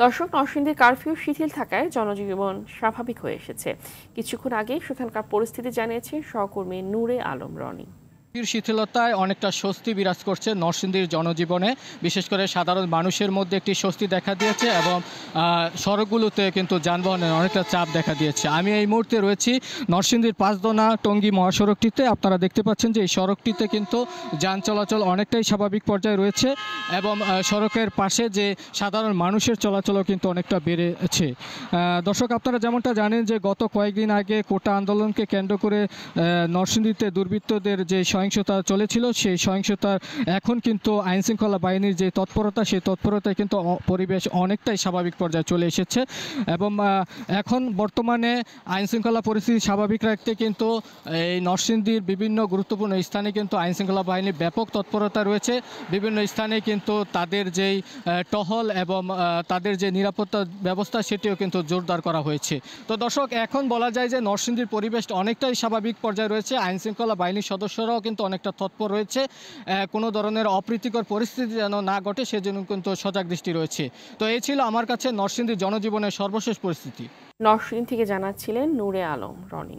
দর্শক, নরসিংদীর কারফিউ শিথিল থাকায় জনজীবন স্বাভাবিক হয়ে এসেছে। কিছুক্ষণ আগেই সেখানকার পরিস্থিতি জানিয়েছে সহকর্মী নূরে আলম রনি। শিথিলতায় অনেকটা স্বস্তি বিরাজ করছে নরসিংদীর জনজীবনে, বিশেষ করে সাধারণ মানুষের মধ্যে একটি স্বস্তি দেখা দিয়েছে এবং সড়কগুলোতে কিন্তু যানবাহনের অনেকটা চাপ দেখা দিয়েছে। আমি এই মুহূর্তে রয়েছি নরসিংদীর পাঁচদোনা টঙ্গী মহাসড়কটিতে। আপনারা দেখতে পাচ্ছেন যে এই সড়কটিতে কিন্তু যান চলাচল অনেকটাই স্বাভাবিক পর্যায়ে রয়েছে এবং সড়কের পাশে যে সাধারণ মানুষের চলাচলও কিন্তু অনেকটা বেড়েছে। দর্শক, আপনারা যেমনটা জানেন যে গত কয়েকদিন আগে কোটা আন্দোলনকে কেন্দ্র করে নরসিংদীতে দুর্বৃত্তদের যে সহিংসতা চলেছিল, সেই সহিংসতার এখন কিন্তু আইনশৃঙ্খলা বাহিনীর যে তৎপরতা, সেই তৎপরতায় কিন্তু পরিবেশ অনেকটাই স্বাভাবিক পর্যায়ে চলে এসেছে এবং এখন বর্তমানে আইনশৃঙ্খলা পরিস্থিতি স্বাভাবিক রাখতে কিন্তু এই নরসিংদীর বিভিন্ন গুরুত্বপূর্ণ স্থানে কিন্তু আইনশৃঙ্খলা বাহিনীর ব্যাপক তৎপরতা রয়েছে। বিভিন্ন স্থানে কিন্তু তাদের যেই টহল এবং তাদের যে নিরাপত্তা ব্যবস্থা, সেটিও কিন্তু জোরদার করা হয়েছে। তো দর্শক, এখন বলা যায় যে নরসিংদীর পরিবেশ অনেকটাই স্বাভাবিক পর্যায়ে রয়েছে। আইনশৃঙ্খলা বাহিনীর সদস্যরাও কিন্তু অনেকটা তৎপর রয়েছে। কোনো ধরনের অপ্রীতিকর পরিস্থিতি যেন না ঘটে, সেজন্য কিন্তু সজাগ দৃষ্টি রয়েছে। তো এই ছিল আমার কাছে নরসিংদীর জনজীবনের সর্বশেষ পরিস্থিতি। নরসিংদী থেকে জানাচ্ছিলেন নূরে আলম রনি।